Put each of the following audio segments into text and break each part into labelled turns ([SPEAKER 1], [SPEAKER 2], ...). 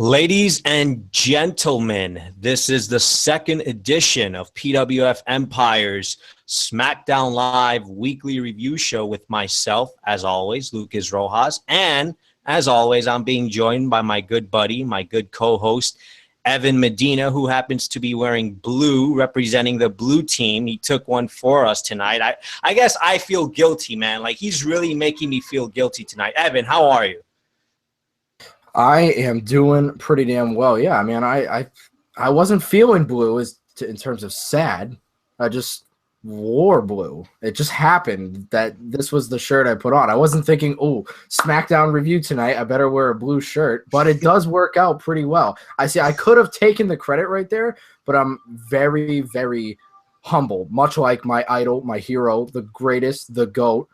[SPEAKER 1] Ladies and gentlemen, this is the second edition of PWF Empire's SmackDown Live weekly review show with myself, as always, Lucas Rojas. And as always, I'm being joined by my good buddy, my good co-host, Evan Medina, who happens to be wearing blue, representing the blue team. He took one for us tonight. I guess I feel guilty, man. Like, he's really making me feel guilty tonight. Evan, how are you?
[SPEAKER 2] I am doing pretty damn well. Yeah, I mean, I wasn't feeling blue in terms of sad. I just wore blue. It just happened that this was the shirt I put on. I wasn't thinking, oh, SmackDown review tonight, I better wear a blue shirt. But it does work out pretty well. I could have taken the credit right there, but I'm very, very humble, much like my idol, my hero, the greatest, the GOAT,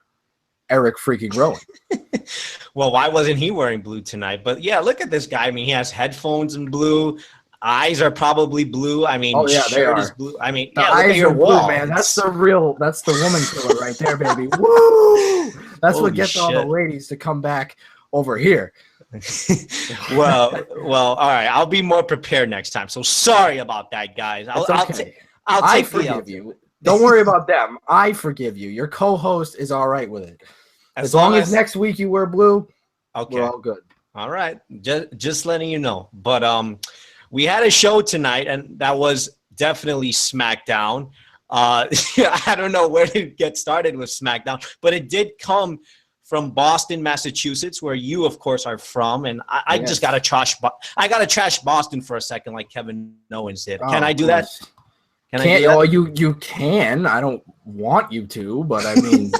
[SPEAKER 2] Erick freaking Rowan.
[SPEAKER 1] Well, why wasn't he wearing blue tonight? But yeah, look at this guy. I mean, he has headphones in blue. Eyes are probably blue. I mean, shirt is blue. I mean, yeah, look at your wall,
[SPEAKER 2] man. That's the woman killer right there, baby. Woo! That's what gets all the ladies to come back over here.
[SPEAKER 1] well, all right. I'll be more prepared next time. So sorry about that, guys.
[SPEAKER 2] I forgive you. Don't worry about them. I forgive you. Your co-host is all right with it. As long as next week you wear blue, okay, we're all good.
[SPEAKER 1] All right. Just letting you know. But we had a show tonight, and that was definitely SmackDown. I don't know where to get started with SmackDown, but it did come from Boston, Massachusetts, where you, of course, are from. And I just got to trash Boston for a second like Kevin Owens did. Can I do that?
[SPEAKER 2] Oh, you can. I don't want you to, but I mean,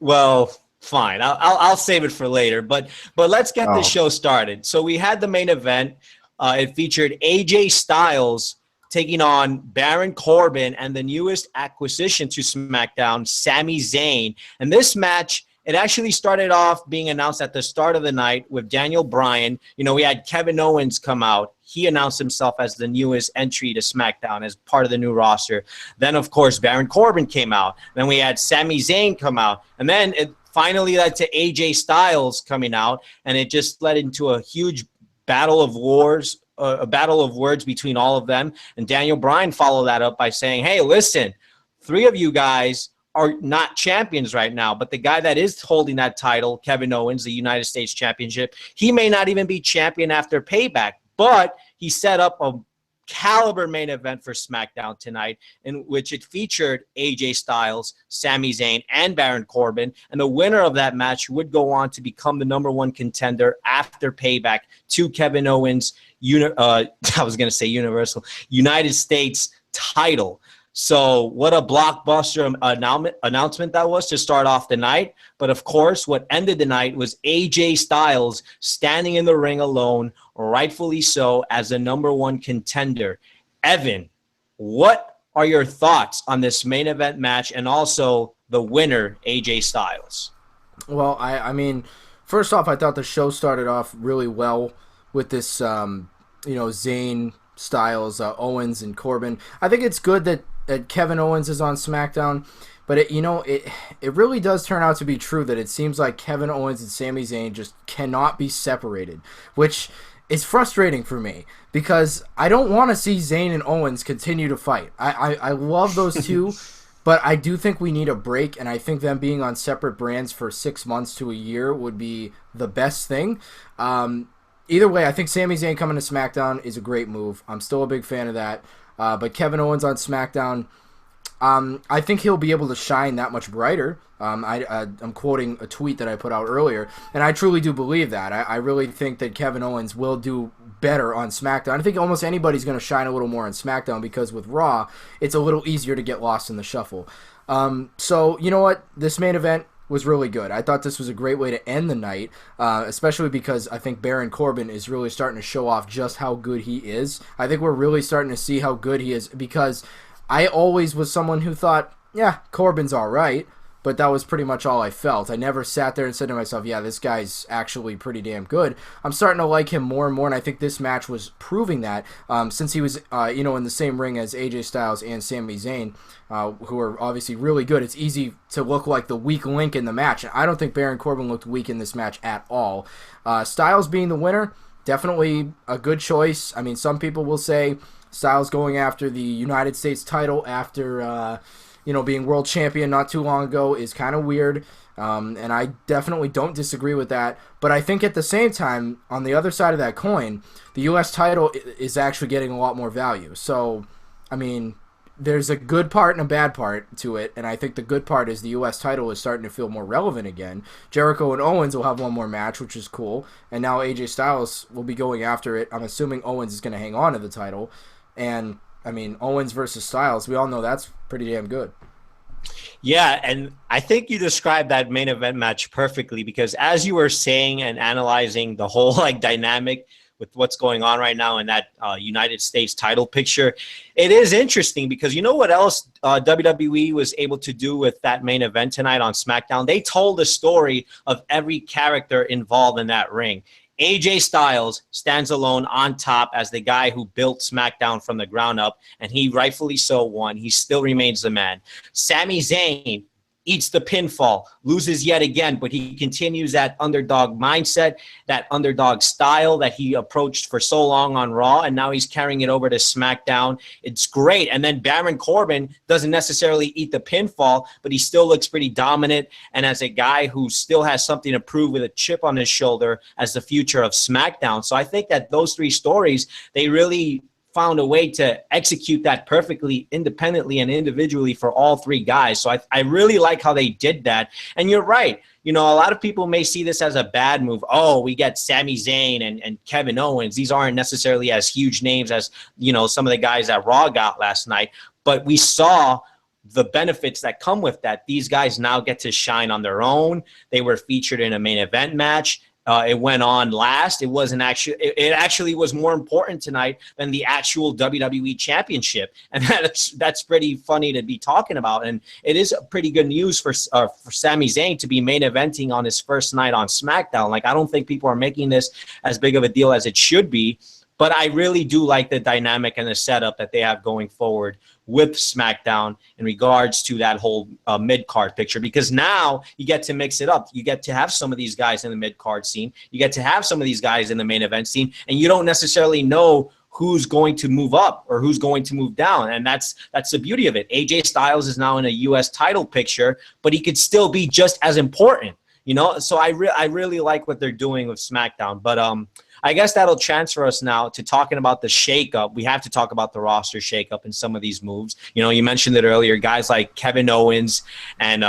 [SPEAKER 1] well, fine. I'll save it for later. But let's get this show started. So we had the main event. It featured AJ Styles taking on Baron Corbin and the newest acquisition to SmackDown, Sami Zayn. And this match, it actually started off being announced at the start of the night with Daniel Bryan. You know, we had Kevin Owens come out. He announced himself as the newest entry to SmackDown as part of the new roster. Then, of course, Baron Corbin came out. Then we had Sami Zayn come out. And then it finally led to AJ Styles coming out. And it just led into a huge battle of words between all of them. And Daniel Bryan followed that up by saying, hey, listen, three of you guys are not champions right now, but the guy that is holding that title, Kevin Owens, the United States Championship, he may not even be champion after Payback, but he set up a caliber main event for SmackDown tonight, in which it featured AJ Styles, Sami Zayn, and Baron Corbin, and the winner of that match would go on to become the #1 contender after Payback to Kevin Owens' Universal United States title. So what a blockbuster announcement that was to start off the night. But, of course, what ended the night was AJ Styles standing in the ring alone, rightfully so, as the #1 contender. Evan, what are your thoughts on this main event match and also the winner, AJ Styles?
[SPEAKER 2] Well, I mean, first off, I thought the show started off really well with this, Zayn, Styles, Owens, and Corbin. I think it's good that Kevin Owens is on SmackDown, but it really does turn out to be true that it seems like Kevin Owens and Sami Zayn just cannot be separated, which is frustrating for me because I don't want to see Zayn and Owens continue to fight. I love those two, but I do think we need a break, and I think them being on separate brands for 6 months to a year would be the best thing. Either way, I think Sami Zayn coming to SmackDown is a great move. I'm still a big fan of that. But Kevin Owens on SmackDown, I think he'll be able to shine that much brighter. I'm quoting a tweet that I put out earlier, and I truly do believe that. I really think that Kevin Owens will do better on SmackDown. I think almost anybody's going to shine a little more on SmackDown because with Raw, it's a little easier to get lost in the shuffle. So, you know what? This main event was really good. I thought this was a great way to end the night, especially because I think Baron Corbin is really starting to show off just how good he is. I think we're really starting to see how good he is because I always was someone who thought, yeah, Corbin's all right, but that was pretty much all I felt. I never sat there and said to myself, yeah, this guy's actually pretty damn good. I'm starting to like him more and more, and I think this match was proving that since he was in the same ring as AJ Styles and Sami Zayn, who are obviously really good. It's easy to look like the weak link in the match. I don't think Baron Corbin looked weak in this match at all. Styles being the winner definitely a good choice. I mean, some people will say Styles going after the United States title after, being world champion not too long ago is kind of weird. And I definitely don't disagree with that. But I think at the same time, on the other side of that coin, the U.S. title is actually getting a lot more value. So, I mean, there's a good part and a bad part to it. And I think the good part is the U.S. title is starting to feel more relevant again. Jericho and Owens will have one more match, which is cool. And now AJ Styles will be going after it. I'm assuming Owens is going to hang on to the title. And, I mean, Owens versus Styles, we all know that's pretty damn good.
[SPEAKER 1] Yeah, and I think you described that main event match perfectly, because as you were saying and analyzing the whole dynamic with what's going on right now in that United States title picture, it is interesting because you know what else WWE was able to do with that main event tonight on SmackDown? They told the story of every character involved in that ring. AJ Styles stands alone on top as the guy who built SmackDown from the ground up, and he rightfully so won. He still remains the man. Sami Zayn eats the pinfall, loses yet again, but he continues that underdog mindset, that underdog style that he approached for so long on Raw, and now he's carrying it over to SmackDown. It's great. And then Baron Corbin doesn't necessarily eat the pinfall, but he still looks pretty dominant, and as a guy who still has something to prove with a chip on his shoulder as the future of SmackDown. So I think that those three stories, they really found a way to execute that perfectly independently and individually for all three guys. So I really like how they did that. And you're right. A lot of people may see this as a bad move. Oh, we get Sami Zayn and Kevin Owens. These aren't necessarily as huge names as, some of the guys that Raw got last night. But we saw the benefits that come with that. These guys now get to shine on their own. They were featured in a main event match. It went on last. It actually was more important tonight than the actual WWE Championship, and that's pretty funny to be talking about. And it is pretty good news for Sami Zayn to be main eventing on his first night on SmackDown. I don't think people are making this as big of a deal as it should be. But I really do like the dynamic and the setup that they have going forward with SmackDown in regards to that whole mid-card picture, because now you get to mix it up. You get to have some of these guys in the mid-card scene. You get to have some of these guys in the main event scene, and you don't necessarily know who's going to move up or who's going to move down. And that's the beauty of it. AJ Styles is now in a U.S. title picture, but he could still be just as important. So I really like what they're doing with SmackDown. But I guess that'll transfer us now to talking about the shakeup. We have to talk about the roster shakeup and some of these moves. You mentioned it earlier. Guys like Kevin Owens and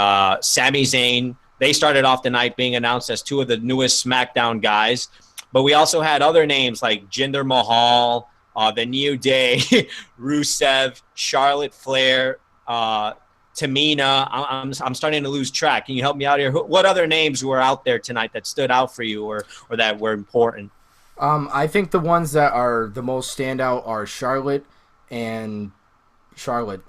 [SPEAKER 1] Sami Zayn, they started off the night being announced as two of the newest SmackDown guys. But we also had other names like Jinder Mahal, The New Day, Rusev, Charlotte Flair, Tamina. I'm starting to lose track. Can you help me out here? What other names were out there tonight that stood out for you or that were important?
[SPEAKER 2] I think the ones that are the most standout are Charlotte and Charlotte.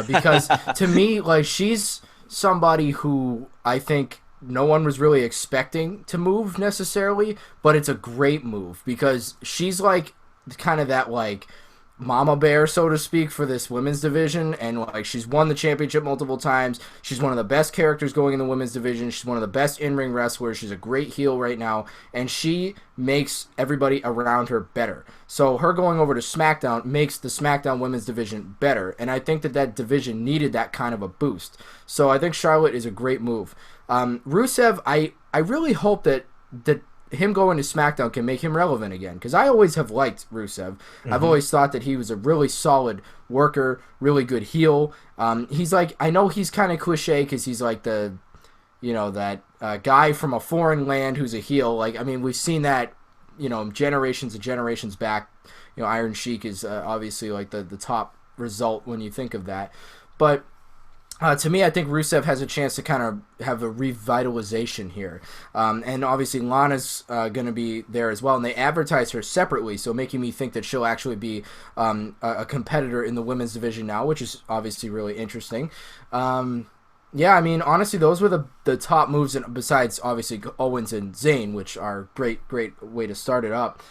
[SPEAKER 2] Because to me, she's somebody who I think no one was really expecting to move necessarily, but it's a great move because she's kind of that mama bear, so to speak, for this women's division, and she's won the championship multiple times. She's one of the best characters going in the women's division. She's one of the best in-ring wrestlers. She's a great heel right now, and she makes everybody around her better. So her going over to SmackDown makes the SmackDown women's division better, and I think that division needed that kind of a boost. So I think Charlotte is a great move. Rusev, I really hope that him going to SmackDown can make him relevant again, because I always have liked Rusev. I've always thought that he was a really solid worker, really good heel. He's I know he's kind of cliche because he's the, that guy from a foreign land who's a heel. We've seen that, generations and generations back. Iron Sheik is obviously the top result when you think of that. But to me, I think Rusev has a chance to kind of have a revitalization here. And obviously Lana's going to be there as well, and they advertise her separately, so making me think that she'll actually be a competitor in the women's division now, which is obviously really interesting. Honestly, those were the top moves, besides obviously Owens and Zayn, which are great way to start it up.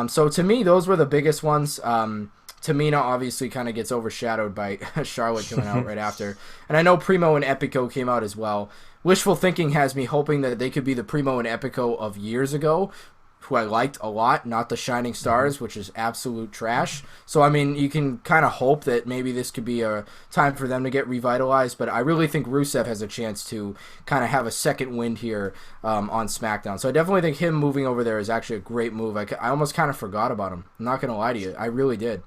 [SPEAKER 2] So to me, those were the biggest ones. Tamina obviously kind of gets overshadowed by Charlotte coming out right after. And I know Primo and Epico came out as well. Wishful thinking has me hoping that they could be the Primo and Epico of years ago, who I liked a lot, not the Shining Stars, which is absolute trash. So, I mean, you can kind of hope that maybe this could be a time for them to get revitalized, but I really think Rusev has a chance to kind of have a second wind here on SmackDown. So I definitely think him moving over there is actually a great move. I almost kind of forgot about him. I'm not going to lie to you. I really did.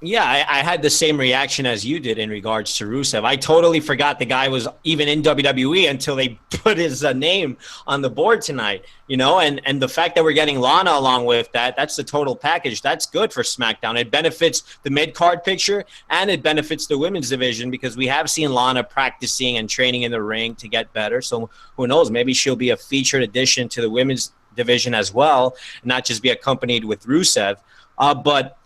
[SPEAKER 1] Yeah, I had the same reaction as you did in regards to Rusev. I totally forgot the guy was even in WWE until they put his name on the board tonight, and the fact that we're getting Lana along with that's the total package. That's good for SmackDown. It benefits the mid-card picture, and it benefits the women's division because we have seen Lana practicing and training in the ring to get better. So who knows, maybe she'll be a featured addition to the women's division as well, not just be accompanied with Rusev. But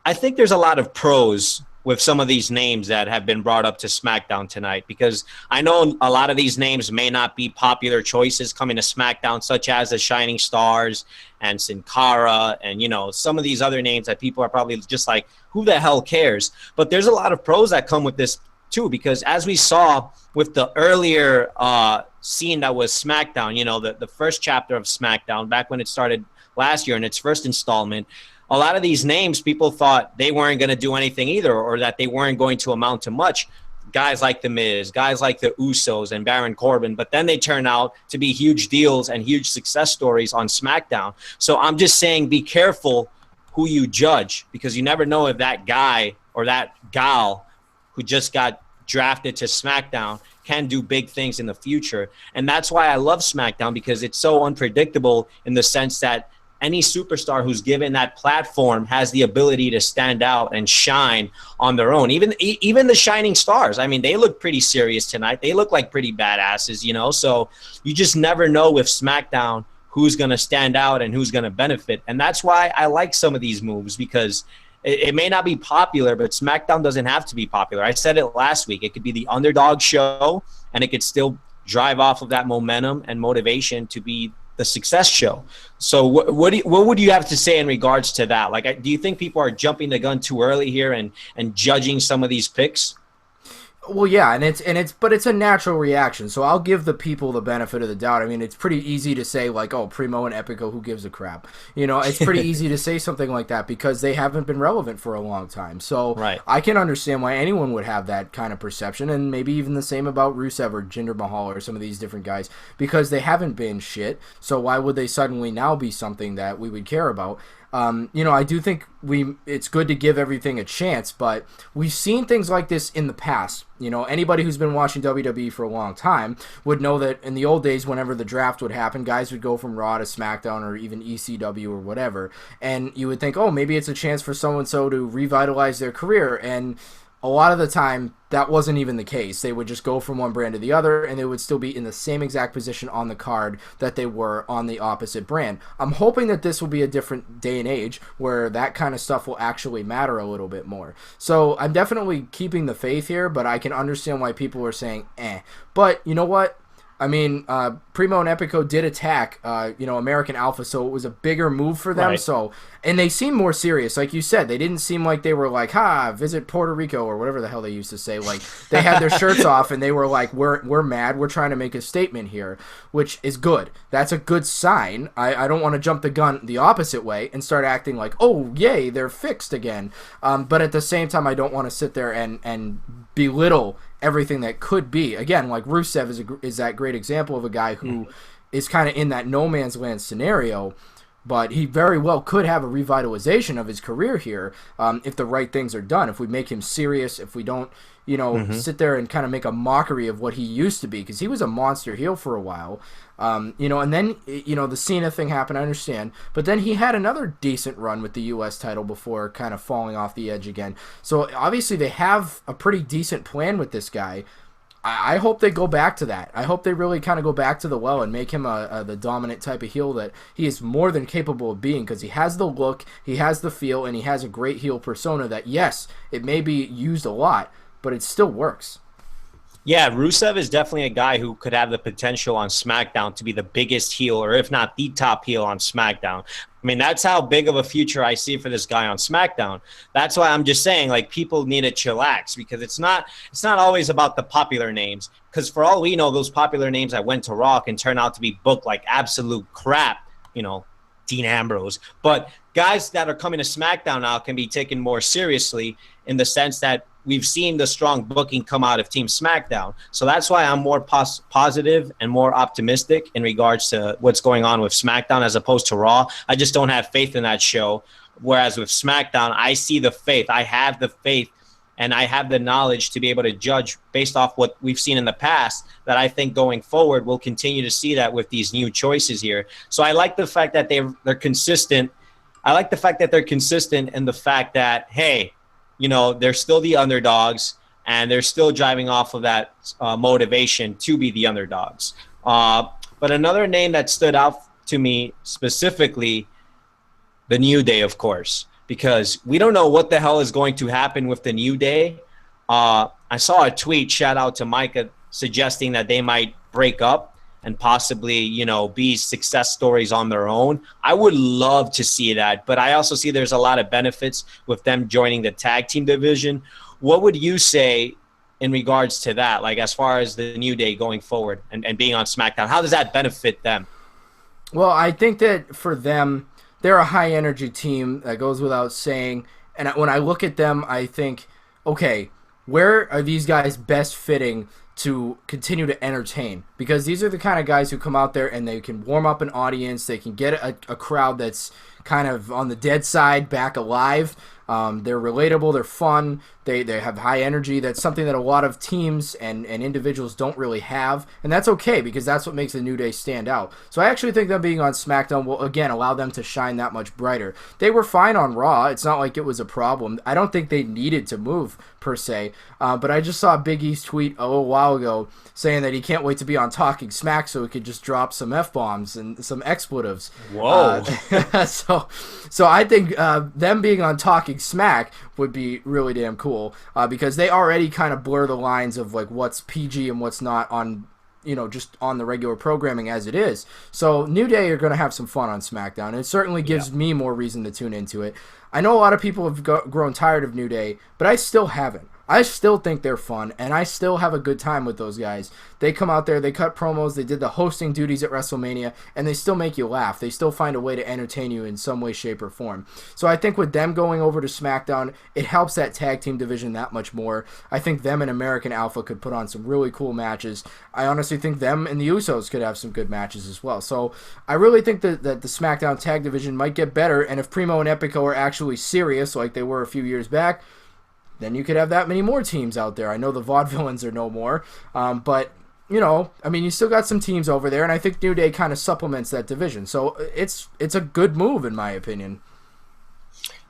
[SPEAKER 1] I think there's a lot of pros with some of these names that have been brought up to SmackDown tonight, because I know a lot of these names may not be popular choices coming to SmackDown, such as the Shining Stars and Sin Cara and, some of these other names that people are probably just like, who the hell cares? But there's a lot of pros that come with this too, because as we saw with the earlier scene that was SmackDown, the first chapter of SmackDown, back when it started last year in its first installment, a lot of these names, people thought they weren't going to do anything either, or that they weren't going to amount to much. Guys like The Miz, guys like the Usos and Baron Corbin, but then they turn out to be huge deals and huge success stories on SmackDown. So I'm just saying, be careful who you judge, because you never know if that guy or that gal who just got drafted to SmackDown can do big things in the future. And that's why I love SmackDown, because it's so unpredictable in the sense that any superstar who's given that platform has the ability to stand out and shine on their own. Even the Shining Stars, I mean, they look pretty serious tonight. They look like pretty badasses, So you just never know with SmackDown who's going to stand out and who's going to benefit. And that's why I like some of these moves, because it may not be popular, but SmackDown doesn't have to be popular. I said it last week. It could be the underdog show, and it could still drive off of that momentum and motivation to be the success show. So what would you have to say in regards to that? Like, do you think people are jumping the gun too early here and judging some of these picks?
[SPEAKER 2] Well, yeah, but it's a natural reaction. So I'll give the people the benefit of the doubt. I mean, it's pretty easy to say like, oh, Primo and Epico, who gives a crap? It's pretty easy to say something like that because they haven't been relevant for a long time. So
[SPEAKER 1] right.
[SPEAKER 2] I can understand why anyone would have that kind of perception, and maybe even the same about Rusev or Jinder Mahal or some of these different guys, because they haven't been shit. So why would they suddenly now be something that we would care about? I do think it's good to give everything a chance, but we've seen things like this in the past. Anybody who's been watching WWE for a long time would know that in the old days, whenever the draft would happen, guys would go from Raw to SmackDown or even ECW or whatever, and you would think, oh, maybe it's a chance for so-and-so to revitalize their career, and a lot of the time, that wasn't even the case. They would just go from one brand to the other, and they would still be in the same exact position on the card that they were on the opposite brand. I'm hoping that this will be a different day and age where that kind of stuff will actually matter a little bit more. So I'm definitely keeping the faith here, but I can understand why people are saying, eh. But you know what? I mean, Primo and Epico did attack, American Alpha, so it was a bigger move for them.
[SPEAKER 1] Right.
[SPEAKER 2] So, and they seem more serious, like you said. They didn't seem like they were like, visit Puerto Rico or whatever the hell they used to say. Like they had their shirts off and they were like, we're mad. We're trying to make a statement here, which is good. That's a good sign. I don't want to jump the gun the opposite way and start acting like, oh yay, they're fixed again. But at the same time, I don't want to sit there and belittle everything that could be. Again, like Rusev is that great example of a guy who is kind of in that no man's land scenario, but he very well could have a revitalization of his career here if the right things are done. If we make him serious, if we don't, sit there and kind of make a mockery of what he used to be, because he was a monster heel for a while. And then, the Cena thing happened, I understand. But then he had another decent run with the U.S. title before kind of falling off the edge again. So obviously they have a pretty decent plan with this guy. I hope they go back to that. I hope they really kind of go back to the well and make him the dominant type of heel that he is more than capable of being, because he has the look, he has the feel, and he has a great heel persona that, yes, it may be used a lot, but it still works.
[SPEAKER 1] Yeah, Rusev is definitely a guy who could have the potential on SmackDown to be the biggest heel, or if not the top heel on SmackDown. I mean, that's how big of a future I see for this guy on SmackDown. That's why I'm just saying, like, people need to chillax, because it's not always about the popular names. Because for all we know, those popular names that went to Raw can turn out to be booked like absolute crap, Dean Ambrose. But guys that are coming to SmackDown now can be taken more seriously in the sense that we've seen the strong booking come out of Team SmackDown. So that's why I'm more positive and more optimistic in regards to what's going on with SmackDown as opposed to Raw. I just don't have faith in that show. Whereas with SmackDown, I see the faith. I have the faith and I have the knowledge to be able to judge based off what we've seen in the past, that I think going forward we'll continue to see that with these new choices here. So I like the fact that they're consistent. I like the fact that they're consistent in the fact that, hey, you know, they're still the underdogs and they're still driving off of that motivation to be the underdogs. But another name that stood out to me specifically, the New Day, of course, because we don't know what the hell is going to happen with the New Day. I saw a tweet, shout out to Micah, suggesting that they might break up and possibly, you know, be success stories on their own. I would love to see that, but I also see there's a lot of benefits with them joining the tag team division. What would you say in regards to that, like as far as the New Day going forward and being on SmackDown? How does that benefit them?
[SPEAKER 2] Well, I think that for them, they're a high-energy team, that goes without saying. And when I look at them, I think, okay, where are these guys best fitting to continue to entertain? Because these are the kind of guys who come out there and they can warm up an audience. They can get a crowd that's kind of on the dead side back alive. They're relatable. They're fun. They have high energy. That's something that a lot of teams and individuals don't really have. And that's okay, because that's what makes the New Day stand out. So I actually think them being on SmackDown will, again, allow them to shine that much brighter. They were fine on Raw. It's not like it was a problem. I don't think they needed to move, per se. But I just saw Big E's tweet a little while ago saying that he can't wait to be on Talking Smack so he could just drop some F-bombs and some expletives.
[SPEAKER 1] Whoa.
[SPEAKER 2] So I think them being on Talking Smack would be really damn cool, because they already kind of blur the lines of like what's PG and what's not on, you know, just on the regular programming as it is. So New Day are going to have some fun on SmackDown, and it certainly gives me more reason to tune into it. I know a lot of people have grown tired of New Day, but I still haven't. I still think they're fun, and I still have a good time with those guys. They come out there, they cut promos, they did the hosting duties at WrestleMania, and they still make you laugh. They still find a way to entertain you in some way, shape, or form. So I think with them going over to SmackDown, it helps that tag team division that much more. I think them and American Alpha could put on some really cool matches. I honestly think them and the Usos could have some good matches as well. So I really think that the SmackDown tag division might get better, and if Primo and Epico are actually serious like they were a few years back, then you could have that many more teams out there. I know the Vaudevillains are no more, but, you know, I mean, you still got some teams over there, and I think New Day kind of supplements that division. So it's a good move, in my opinion.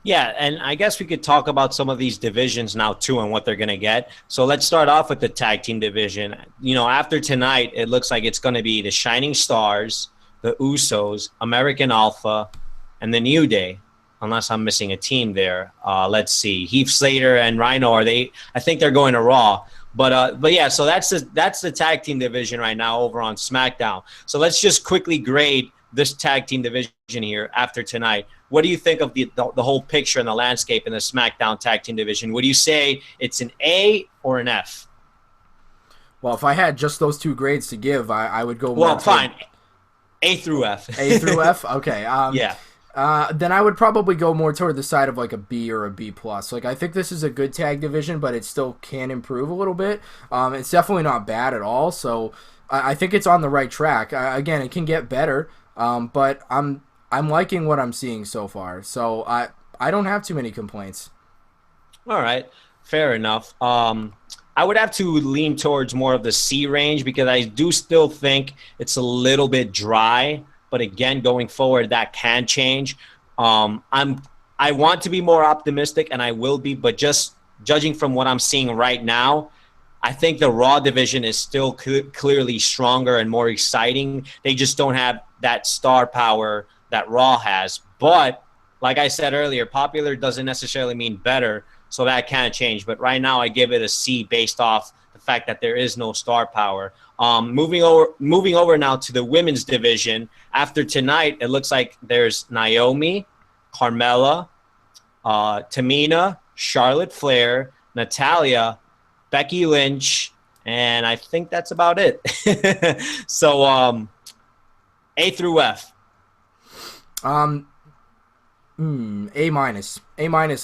[SPEAKER 1] Yeah, and I guess we could talk about some of these divisions now, too, and what they're going to get. So let's start off with the tag team division. You know, after tonight, it looks like it's going to be the Shining Stars, the Usos, American Alpha, and the New Day. Unless I'm missing a team there. Let's see. Heath Slater and Rhino, I think they're going to Raw. But yeah, so that's the tag team division right now over on SmackDown. So let's just quickly grade this tag team division here after tonight. What do you think of the whole picture and the landscape in the SmackDown tag team division? Would you say it's an A or an F?
[SPEAKER 2] Well, if I had just those two grades to give, I would go more.
[SPEAKER 1] Well, fine. A through F.
[SPEAKER 2] A through F? Okay.
[SPEAKER 1] Yeah.
[SPEAKER 2] Then I would probably go more toward the side of like a B or a B+. Like, I think this is a good tag division, but it still can improve a little bit. It's definitely not bad at all, so I think it's on the right track. Again, it can get better, but I'm liking what I'm seeing so far. So I don't have too many complaints.
[SPEAKER 1] All right, fair enough. I would have to lean towards more of the C range because I do still think it's a little bit dry. But again, going forward, that can change. I want to be more optimistic, and I will be. But just judging from what I'm seeing right now, I think the Raw division is still clearly stronger and more exciting. They just don't have that star power that Raw has. But like I said earlier, popular doesn't necessarily mean better, so that can change. But right now, I give it a C based off the fact that there is no star power. Moving over now to the women's division. After tonight, it looks like there's Naomi, Carmella, Tamina, Charlotte Flair, Natalya, Becky Lynch, and I think that's about it. So A through F.
[SPEAKER 2] Um, A minus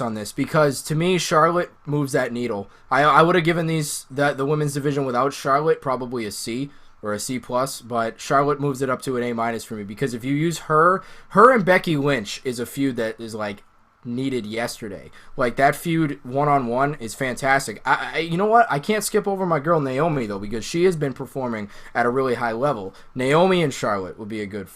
[SPEAKER 2] on this because to me Charlotte moves that needle. I would have given the women's division without Charlotte probably a C or a C plus, but Charlotte moves it up to an A minus for me because if you use her and Becky Lynch is a feud that is like needed yesterday. Like that feud one-on-one is fantastic. You know what? I can't skip over my girl Naomi though because she has been performing at a really high level. Naomi and Charlotte would be a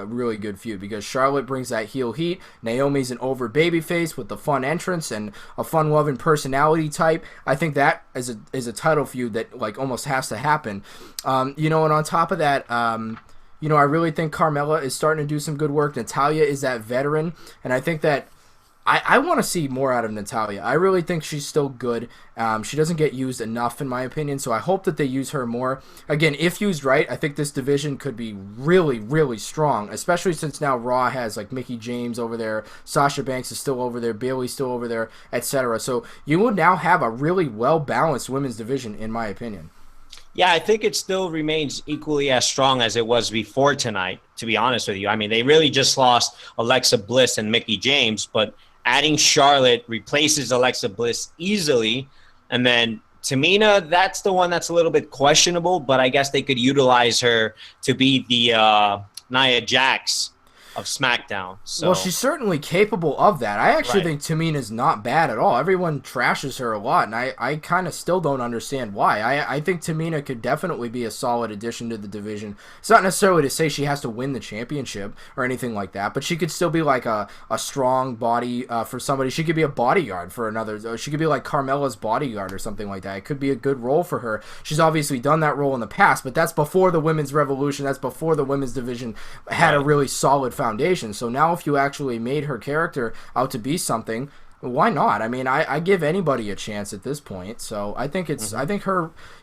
[SPEAKER 2] really good feud because Charlotte brings that heel heat. Naomi's an over babyface with the fun entrance and a fun-loving personality type. I think that is a title feud that like almost has to happen. And on top of that, I really think Carmella is starting to do some good work. Natalya is that veteran, and I think that I want to see more out of Natalya. I really think she's still good. She doesn't get used enough, in my opinion, so I hope that they use her more. Again, if used right, I think this division could be really, really strong, especially since now Raw has like Mickie James over there, Sasha Banks is still over there, Bayley's still over there, etc. So you would now have a really well-balanced women's division, in my opinion.
[SPEAKER 1] Yeah, I think it still remains equally as strong as it was before tonight, to be honest with you. I mean, they really just lost Alexa Bliss and Mickie James, but adding Charlotte replaces Alexa Bliss easily. And then Tamina, that's the one that's a little bit questionable, but I guess they could utilize her to be the Nia Jax of SmackDown. So.
[SPEAKER 2] Well, she's certainly capable of that. I actually think Tamina's not bad at all. Everyone trashes her a lot, and I kind of still don't understand why. I think Tamina could definitely be a solid addition to the division. It's not necessarily to say she has to win the championship or anything like that, but she could still be like a strong body for somebody. She could be a bodyguard for another. She could be like Carmella's bodyguard or something like that. It could be a good role for her. She's obviously done that role in the past, but that's before the women's revolution. That's before the women's division had a really solid foundation. So now if you actually made her character out to be something, why not? I mean, I give anybody a chance at this point. So I think I think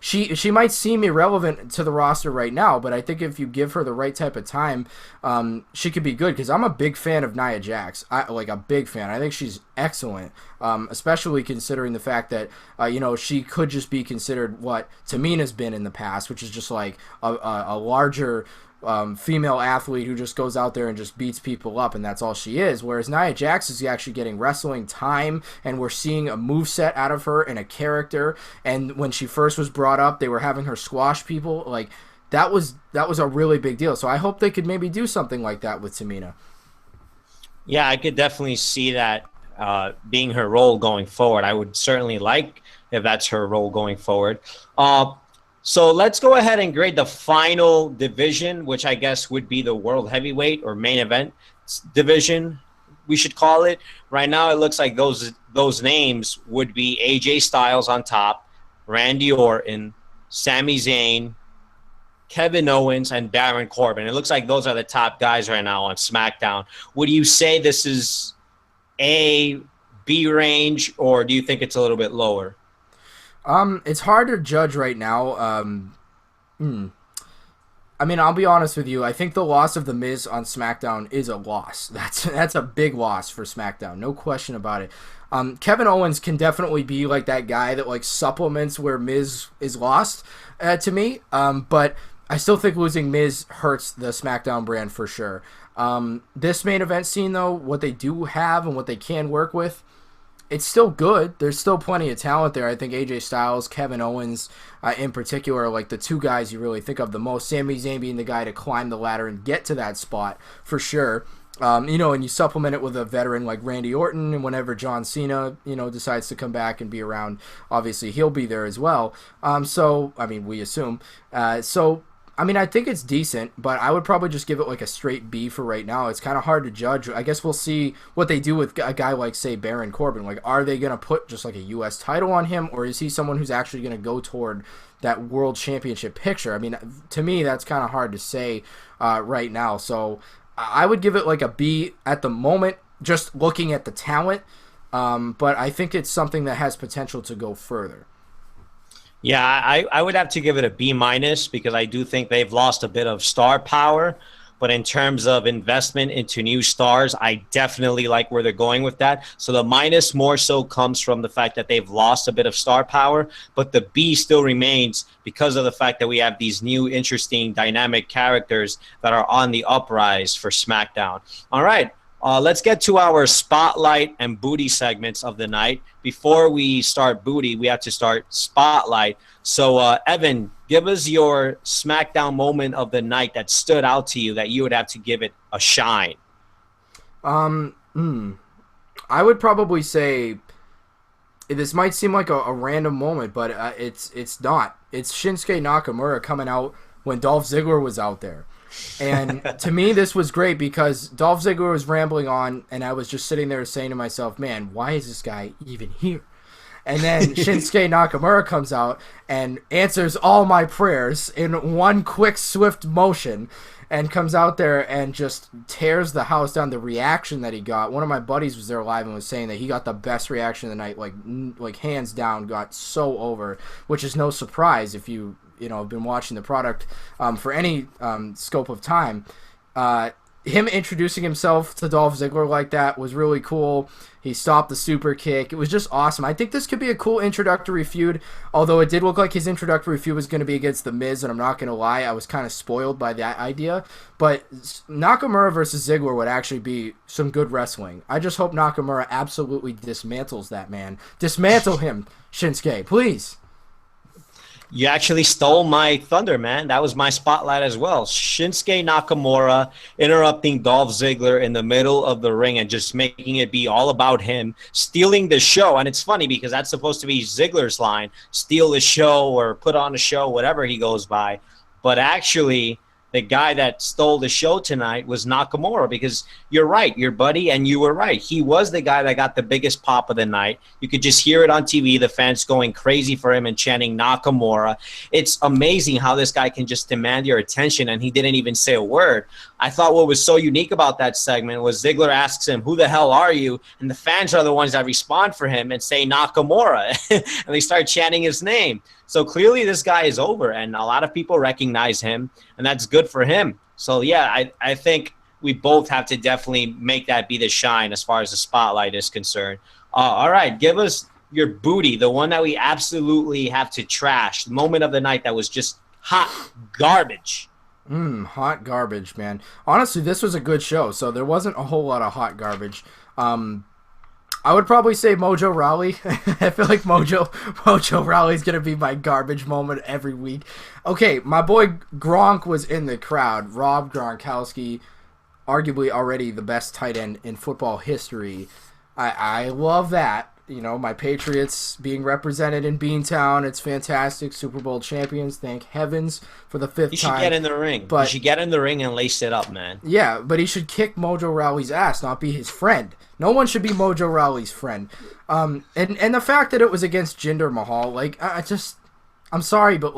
[SPEAKER 2] she might seem irrelevant to the roster right now, but I think if you give her the right type of time, she could be good because I'm a big fan of Nia Jax. A big fan. I think she's excellent, especially considering the fact that, she could just be considered what Tamina's been in the past, which is just like a larger female athlete who just goes out there and just beats people up, and that's all she is. Whereas Nia Jax is actually getting wrestling time, and we're seeing a moveset out of her and a character. And when she first was brought up, they were having her squash people. Like that was a really big deal. So I hope they could maybe do something like that with Tamina.
[SPEAKER 1] Yeah, I could definitely see that being her role going forward. I would certainly like if that's her role going forward. So let's go ahead and grade the final division, which I guess would be the World Heavyweight or Main Event division, we should call it. Right now, it looks like those names would be AJ Styles on top, Randy Orton, Sami Zayn, Kevin Owens, and Baron Corbin. It looks like those are the top guys right now on SmackDown. Would you say this is A, B range, or do you think it's a little bit lower?
[SPEAKER 2] It's hard to judge right now. I mean, I'll be honest with you. I think the loss of The Miz on SmackDown is a loss. That's a big loss for SmackDown, no question about it. Kevin Owens can definitely be like that guy that like supplements where Miz is lost to me. But I still think losing Miz hurts the SmackDown brand for sure. This main event scene, though, what they do have and what they can work with, it's still good. There's still plenty of talent there. I think AJ Styles, Kevin Owens in particular are like the two guys you really think of the most. Sami Zayn being the guy to climb the ladder and get to that spot for sure. And you supplement it with a veteran like Randy Orton, and whenever John Cena, decides to come back and be around, obviously he'll be there as well. We assume. I think it's decent, but I would probably just give it like a straight B for right now. It's kind of hard to judge. I guess we'll see what they do with a guy like, say, Baron Corbin. Like, are they going to put just like a U.S. title on him, or is he someone who's actually going to go toward that world championship picture? I mean, to me, that's kind of hard to say right now. So I would give it like a B at the moment, just looking at the talent. But I think it's something that has potential to go further.
[SPEAKER 1] Yeah, I would have to give it a B minus because I do think they've lost a bit of star power. but in terms of investment into new stars, I definitely like where they're going with that. So the minus more so comes from the fact that they've lost a bit of star power, but the B still remains because of the fact that we have these new, interesting, dynamic characters that are on the uprise for SmackDown. All right. Let's get to our spotlight and booty segments of the night. Before we start booty, we have to start spotlight. So, Evan, give us your SmackDown moment of the night that stood out to you that you would have to give it a shine.
[SPEAKER 2] I would probably say this might seem like a random moment, but it's not. It's Shinsuke Nakamura coming out when Dolph Ziggler was out there. And to me, this was great because Dolph Ziggler was rambling on, and I was just sitting there saying to myself, man, why is this guy even here? And then Shinsuke Nakamura comes out and answers all my prayers in one quick, swift motion and comes out there and just tears the house down. The reaction that he got, one of my buddies was there live and was saying that he got the best reaction of the night, like hands down, got so over, which is no surprise if you have been watching the product for any scope of time. Him introducing himself to Dolph Ziggler like that was really cool. He stopped the super kick. It was just awesome. I think this could be a cool introductory feud, although it did look like his introductory feud was going to be against The Miz, and I'm not going to lie, I was kind of spoiled by that idea. But Nakamura versus Ziggler would actually be some good wrestling. I just hope Nakamura absolutely dismantles that man. Dismantle him, Shinsuke, please.
[SPEAKER 1] You actually stole my thunder, man. That was my spotlight as well. Shinsuke Nakamura interrupting Dolph Ziggler in the middle of the ring and just making it be all about him, stealing the show. And it's funny because that's supposed to be Ziggler's line, steal the show or put on a show, whatever he goes by. But actually, the guy that stole the show tonight was Nakamura, because you're right, your buddy, and you were right. He was the guy that got the biggest pop of the night. You could just hear it on TV, the fans going crazy for him and chanting Nakamura. It's amazing how this guy can just demand your attention, and he didn't even say a word. I thought what was so unique about that segment was Ziggler asks him, who the hell are you? And the fans are the ones that respond for him and say Nakamura, and they start chanting his name. So clearly this guy is over, and a lot of people recognize him, and that's good for him. So, yeah, I think we both have to definitely make that be the shine as far as the spotlight is concerned. All right, give us your booty, the one that we absolutely have to trash, the moment of the night that was just hot garbage.
[SPEAKER 2] Hot garbage, man. Honestly, this was a good show, so there wasn't a whole lot of hot garbage. I would probably say Mojo Rawley. I feel like Mojo Rawley is going to be my garbage moment every week. Okay, my boy Gronk was in the crowd. Rob Gronkowski, arguably already the best tight end in football history. I love that. My Patriots being represented in Beantown. It's fantastic. Super Bowl champions. Thank heavens for the fifth time.
[SPEAKER 1] He should get in the ring. He should get in the ring and lace it up, man.
[SPEAKER 2] Yeah, but he should kick Mojo Rawley's ass, not be his friend. No one should be Mojo Rawley's friend. And the fact that it was against Jinder Mahal, I'm sorry, but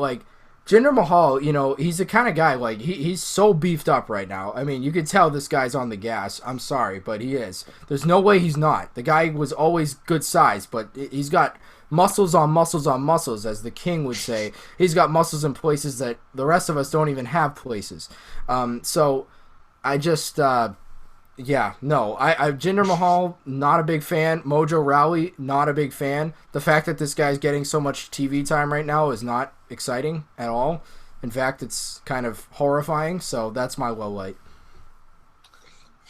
[SPEAKER 2] Jinder Mahal, he's the kind of guy, he's so beefed up right now. I mean, you can tell this guy's on the gas. I'm sorry, but he is. There's no way he's not. The guy was always good size, but he's got muscles on muscles on muscles, as the king would say. He's got muscles in places that the rest of us don't even have places. So I just... Jinder Mahal, not a big fan. Mojo Rawley, not a big fan. The fact that this guy's getting so much TV time right now is not exciting at all. In fact, it's kind of horrifying, so that's my low light.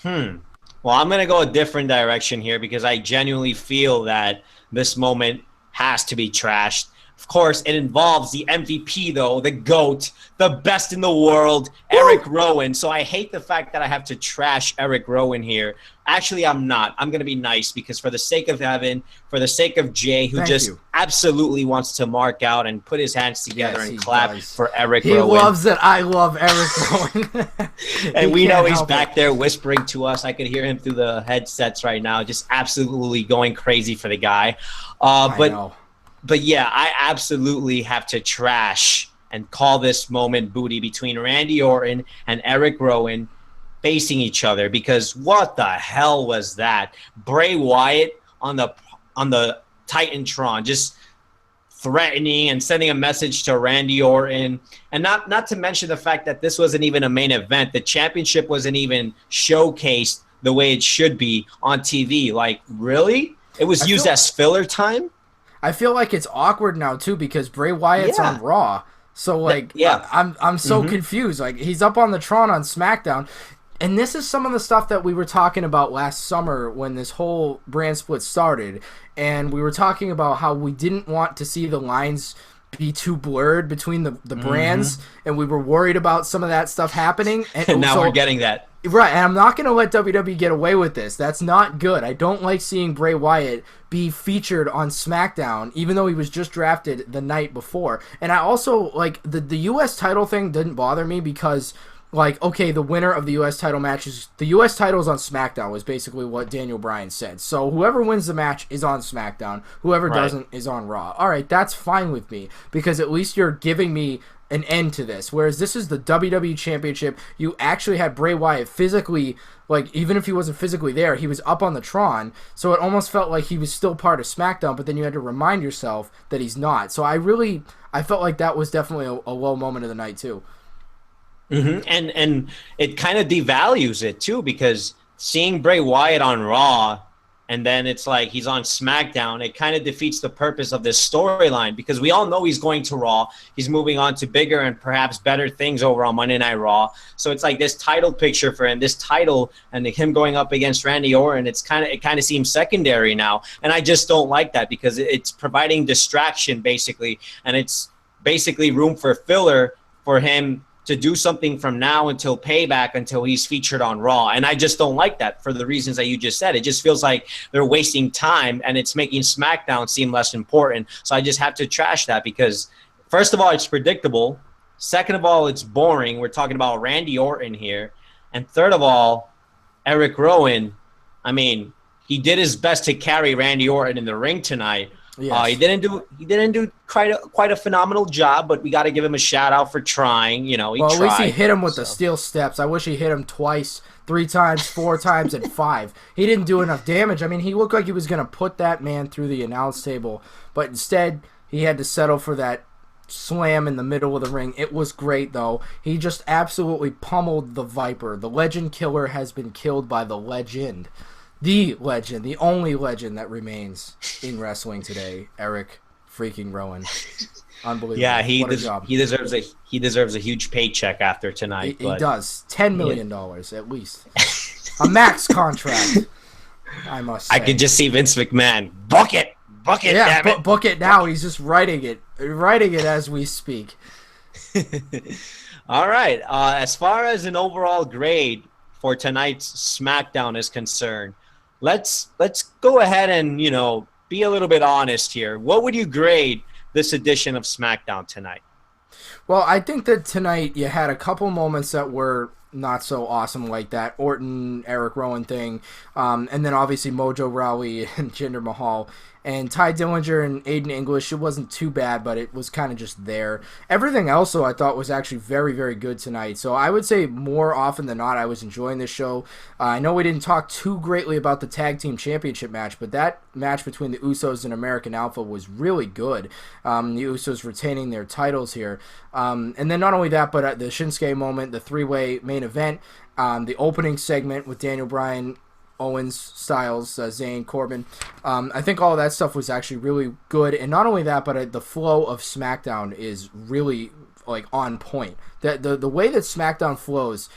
[SPEAKER 1] Well, I'm going to go a different direction here because I genuinely feel that this moment has to be trashed. Of course, it involves the MVP, though, the GOAT, the best in the world, Erick Rowan. So I hate the fact that I have to trash Erick Rowan here. Actually, I'm not. I'm going to be nice because for the sake of Evan, for the sake of Jay, who absolutely wants to mark out and put his hands together and clap for Erick Rowan.
[SPEAKER 2] He loves it. I love Erick Rowan.
[SPEAKER 1] And we know he's back there whispering to us. I could hear him through the headsets right now, just absolutely going crazy for the guy. But yeah, I absolutely have to trash and call this moment booty between Randy Orton and Erick Rowan facing each other, because what the hell was that? Bray Wyatt on the Titantron just threatening and sending a message to Randy Orton. And not to mention the fact that this wasn't even a main event. The championship wasn't even showcased the way it should be on TV. Like, really? It was used as filler time?
[SPEAKER 2] I feel like it's awkward now, too, because Bray Wyatt's on Raw. So, like, I'm so confused. Like, he's up on the Tron on SmackDown. And this is some of the stuff that we were talking about last summer when this whole brand split started. And we were talking about how we didn't want to see the lines be too blurred between the brands. And we were worried about some of that stuff happening.
[SPEAKER 1] And now we're getting that.
[SPEAKER 2] Right, and I'm not going to let WWE get away with this. That's not good. I don't like seeing Bray Wyatt be featured on SmackDown, even though he was just drafted the night before. And I also, like, the U.S. title thing didn't bother me because, like, okay, the winner of the U.S. title matches, the U.S. title's on SmackDown was basically what Daniel Bryan said. So whoever wins the match is on SmackDown. Whoever doesn't is on Raw. All right, that's fine with me because at least you're giving me an end to this, whereas this is the WWE Championship. You actually had Bray Wyatt physically, like, even if he wasn't physically there, he was up on the Tron, so it almost felt like he was still part of SmackDown, but then you had to remind yourself that he's not. So I felt like that was definitely a low moment of the night, too.
[SPEAKER 1] And it kind of devalues it, too, because seeing Bray Wyatt on Raw and then it's like he's on SmackDown, it kind of defeats the purpose of this storyline because we all know he's going to Raw. He's moving on to bigger and perhaps better things over on Monday Night Raw. So it's like this title picture for him, this title and him going up against Randy Orton, it kind of seems secondary now. And I just don't like that because it's providing distraction basically, and it's basically room for filler for him to do something from now until Payback until he's featured on Raw. And I just don't like that for the reasons that you just said. It just feels like they're wasting time and it's making SmackDown seem less important. So I just have to trash that because, first of all, it's predictable. Second of all, it's boring. We're talking about Randy Orton here. And third of all, Erick Rowan, I mean, he did his best to carry Randy Orton in the ring tonight. Yes. He didn't do quite a phenomenal job, but we got to give him a shout out for trying. You know,
[SPEAKER 2] at least he hit him with the steel steps. I wish he hit him twice, 3 times, 4 times, and 5. He didn't do enough damage. I mean, he looked like he was gonna put that man through the announce table, but instead he had to settle for that slam in the middle of the ring. It was great though. He just absolutely pummeled the Viper. The Legend Killer has been killed by the Legend. The legend, the only legend that remains in wrestling today, Erick freaking Rowan. Unbelievable.
[SPEAKER 1] Yeah, he deserves a huge paycheck after tonight.
[SPEAKER 2] He does. $10 million at least. A max contract, I must say.
[SPEAKER 1] I could just see Vince McMahon. Book it,
[SPEAKER 2] yeah,
[SPEAKER 1] damn it.
[SPEAKER 2] Book it now. He's just writing it as we speak.
[SPEAKER 1] All right. As far as an overall grade for tonight's SmackDown is concerned, let's go ahead and, you know, be a little bit honest here. What would you grade this edition of SmackDown tonight?
[SPEAKER 2] Well, I think that tonight you had a couple moments that were not so awesome, like that Orton, Erick Rowan thing, and then obviously Mojo Rawley and Jinder Mahal. And Ty Dillinger and Aiden English, it wasn't too bad, but it was kind of just there. Everything else, though, I thought was actually very, very good tonight. So I would say more often than not, I was enjoying this show. I know we didn't talk too greatly about the Tag Team Championship match, but that match between the Usos and American Alpha was really good. The Usos retaining their titles here. And then not only that, but the Shinsuke moment, the 3-way main event, the opening segment with Daniel Bryan, Owens, Styles, Zayn, Corbin. I think all of that stuff was actually really good. And not only that, but the flow of SmackDown is really like on point. The way that SmackDown flows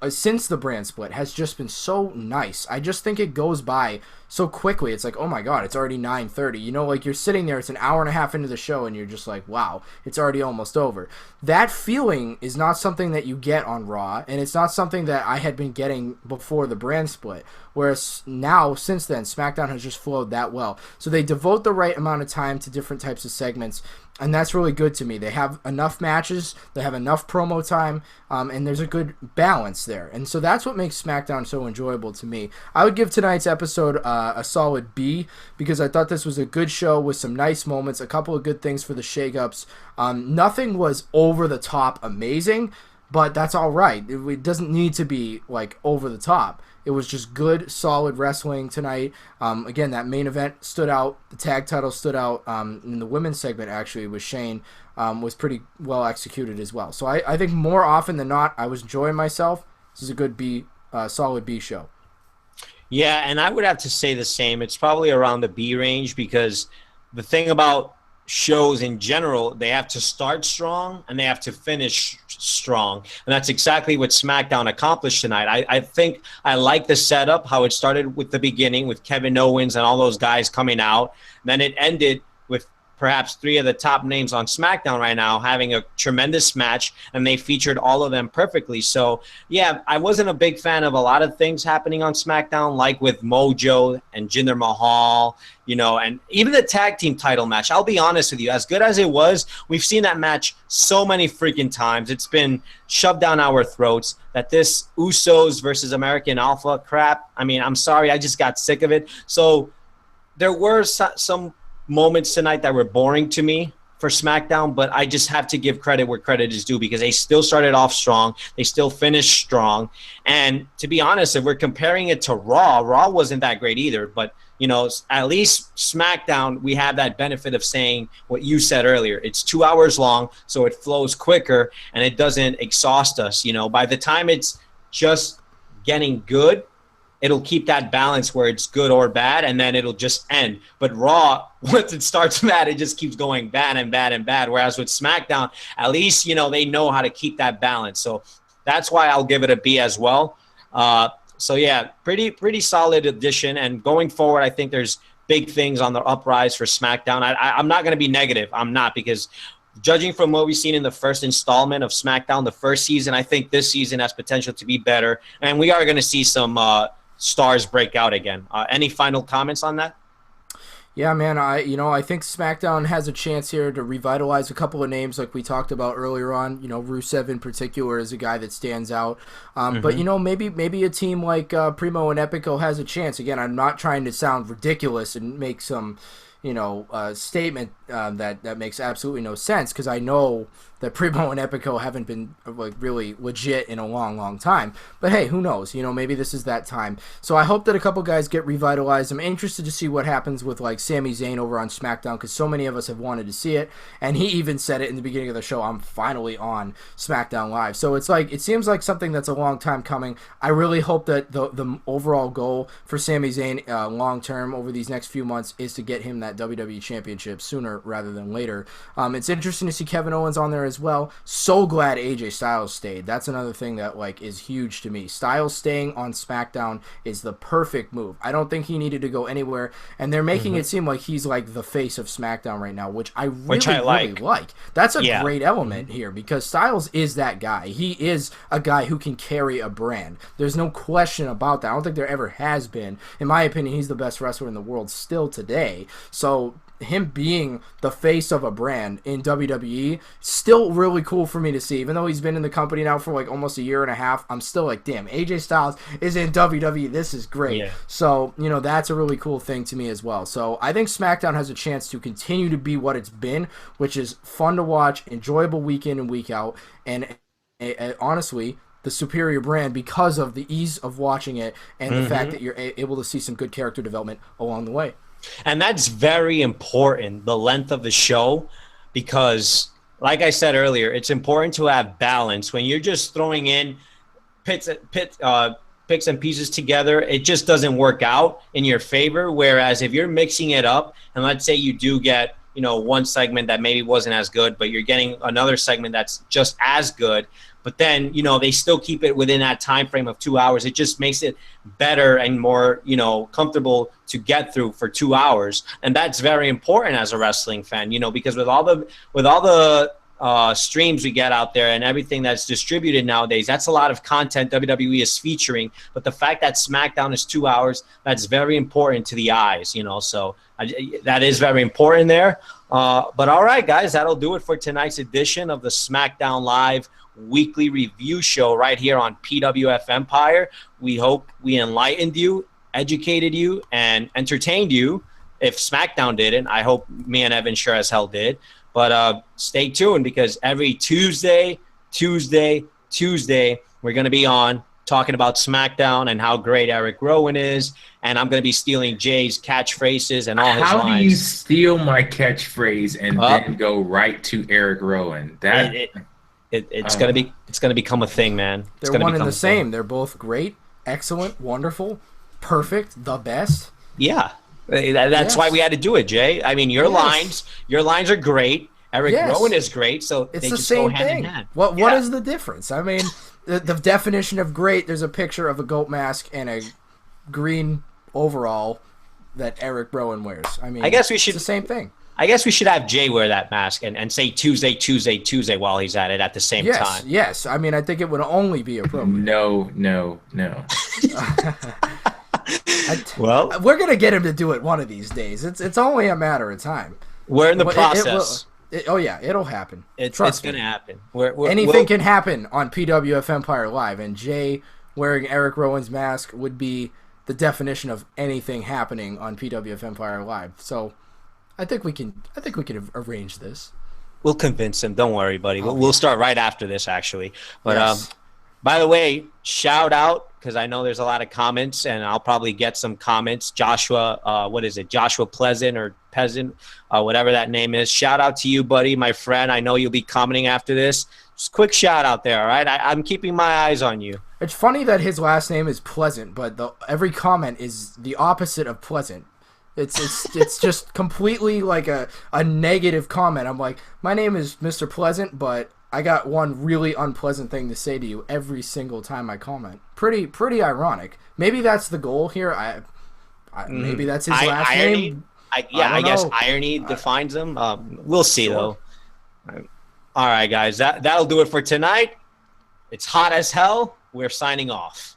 [SPEAKER 2] since the brand split has just been so nice. I just think it goes by so quickly. It's like, oh my god, it's already 9:30. You know, like you're sitting there, it's an hour and a half into the show, and you're just like, wow, it's already almost over. That feeling is not something that you get on Raw, and it's not something that I had been getting before the brand split. Whereas now, since then, SmackDown has just flowed that well. So they devote the right amount of time to different types of segments, and that's really good to me. They have enough matches, they have enough promo time, and there's a good balance there. And so that's what makes SmackDown so enjoyable to me. I would give tonight's episode a solid B, because I thought this was a good show with some nice moments, a couple of good things for the shakeups. Nothing was over the top amazing, but that's all right. It doesn't need to be like over the top. It was just good, solid wrestling tonight. Again, that main event stood out. The tag title stood out. In the women's segment, actually, with Shane, was pretty well executed as well. So I think more often than not, I was enjoying myself. This is a good solid B show.
[SPEAKER 1] Yeah, and I would have to say the same. It's probably around the B range because the thing about shows in general, they have to start strong and they have to finish strong. And that's exactly what SmackDown accomplished tonight. I think I like the setup, how it started with the beginning with Kevin Owens and all those guys coming out. Then it ended with perhaps three of the top names on SmackDown right now having a tremendous match, and they featured all of them perfectly. So, yeah, I wasn't a big fan of a lot of things happening on SmackDown, like with Mojo and Jinder Mahal, and even the tag team title match. I'll be honest with you, as good as it was, we've seen that match so many freaking times. It's been shoved down our throats that this Usos versus American Alpha crap, I mean, I'm sorry, I just got sick of it. So there were some moments tonight that were boring to me for SmackDown, but I just have to give credit where credit is due because they still started off strong. They still finished strong. And to be honest, if we're comparing it to Raw wasn't that great either. But, at least SmackDown, we have that benefit of saying what you said earlier. It's 2 hours long, so it flows quicker and it doesn't exhaust us. By the time it's just getting good, it'll keep that balance where it's good or bad, and then it'll just end. But Raw, once it starts bad, it just keeps going bad and bad and bad. Whereas with SmackDown, at least, they know how to keep that balance. So that's why I'll give it a B as well. So, yeah, pretty solid addition. And going forward, I think there's big things on the uprise for SmackDown. I'm not going to be negative. I'm not, because judging from what we've seen in the first installment of SmackDown, the first season, I think this season has potential to be better. And we are going to see some stars break out again. Any final comments on that?
[SPEAKER 2] Yeah, man, I think SmackDown has a chance here to revitalize a couple of names like we talked about earlier on. Rusev in particular is a guy that stands out. But, maybe a team like Primo and Epico has a chance. Again, I'm not trying to sound ridiculous and make some statement that makes absolutely no sense, because I know that Primo and Epico haven't been really legit in a long time. But hey, who knows? Maybe this is that time. So I hope that a couple guys get revitalized. I'm interested to see what happens with Sami Zayn over on SmackDown, because so many of us have wanted to see it, and he even said it in the beginning of the show. I'm finally on SmackDown Live. So it seems like something that's a long time coming. I really hope that the overall goal for Sami Zayn long term over these next few months is to get him that WWE Championship sooner rather than later. It's interesting to see Kevin Owens on there as well. So glad AJ Styles stayed. That's another thing that is huge to me. Styles staying on SmackDown is the perfect move. I don't think he needed to go anywhere, and they're making it seem like he's the face of SmackDown right now, which I really like. That's a great element here, because Styles is that guy. He is a guy who can carry a brand. There's no question about that. I don't think there ever has been. In my opinion, he's the best wrestler in the world still today. So him being the face of a brand in WWE, still really cool for me to see. Even though he's been in the company now for almost a year and a half, I'm still damn, AJ Styles is in WWE. This is great. Yeah. So, that's a really cool thing to me as well. So I think SmackDown has a chance to continue to be what it's been, which is fun to watch, enjoyable week in and week out, and honestly, the superior brand because of the ease of watching it and the fact that you're able to see some good character development along the way.
[SPEAKER 1] And that's very important, the length of the show, because like I said earlier, it's important to have balance. When you're just throwing in picks and pieces together, it just doesn't work out in your favor. Whereas if you're mixing it up, and let's say you do get one segment that maybe wasn't as good, but you're getting another segment that's just as good, but then, they still keep it within that time frame of 2 hours. It just makes it better and more, comfortable to get through for 2 hours. And that's very important as a wrestling fan, because with all the streams we get out there and everything that's distributed nowadays, that's a lot of content WWE is featuring. But the fact that SmackDown is 2 hours, that's very important to the eyes, so that is very important there. But all right, guys, that'll do it for tonight's edition of the SmackDown Live weekly review show right here on PWF Empire. We hope we enlightened you, educated you, and entertained you. If SmackDown didn't, I hope me and Evan sure as hell did. But stay tuned, because every Tuesday Tuesday, we're going to be on talking about SmackDown and how great Erick Rowan is, and I'm going to be stealing Jay's catchphrases and all his lines.
[SPEAKER 3] How do you steal my catchphrase and then go right to Erick Rowan?
[SPEAKER 1] It's going to become a thing, man.
[SPEAKER 2] They're one and the same. They're both great, excellent, wonderful, perfect, the best.
[SPEAKER 1] Yeah. That's why we had to do it, Jay. I mean, your lines are great. Erick Rowan is great, so
[SPEAKER 2] it's
[SPEAKER 1] they
[SPEAKER 2] the
[SPEAKER 1] just
[SPEAKER 2] same
[SPEAKER 1] go hand
[SPEAKER 2] thing.
[SPEAKER 1] in hand.
[SPEAKER 2] What is the difference? I mean, the definition of great, there's a picture of a goat mask and a green overall that Erick Rowan wears. I mean, it's the same thing.
[SPEAKER 1] I guess we should have Jay wear that mask and say Tuesday while he's at it at the same time.
[SPEAKER 2] Yes. I mean, I think it would only be appropriate.
[SPEAKER 3] No.
[SPEAKER 2] Well, we're gonna get him to do it one of these days. It's only a matter of time.
[SPEAKER 1] We're in the process.
[SPEAKER 2] It'll happen.
[SPEAKER 1] It's gonna happen.
[SPEAKER 2] Anything can happen on PWF Empire Live, and Jay wearing Erick Rowan's mask would be the definition of anything happening on PWF Empire Live. So, I think we can arrange this.
[SPEAKER 1] We'll convince him. Don't worry, buddy. We'll start right after this, actually. But by the way, shout out, because I know there's a lot of comments, and I'll probably get some comments. Joshua, what is it? Joshua Pleasant or Peasant, whatever that name is. Shout out to you, buddy, my friend. I know you'll be commenting after this. Just quick shout out there, all right? I'm keeping my eyes on you.
[SPEAKER 2] It's funny that his last name is Pleasant, but every comment is the opposite of pleasant. It's just completely like a negative comment. I'm like, my name is Mr. Pleasant, but I got one really unpleasant thing to say to you every single time I comment. Pretty ironic. Maybe that's the goal here. Maybe that's his last name.
[SPEAKER 1] I guess irony defines him. We'll see, though. All right, guys. That'll do it for tonight. It's hot as hell. We're signing off.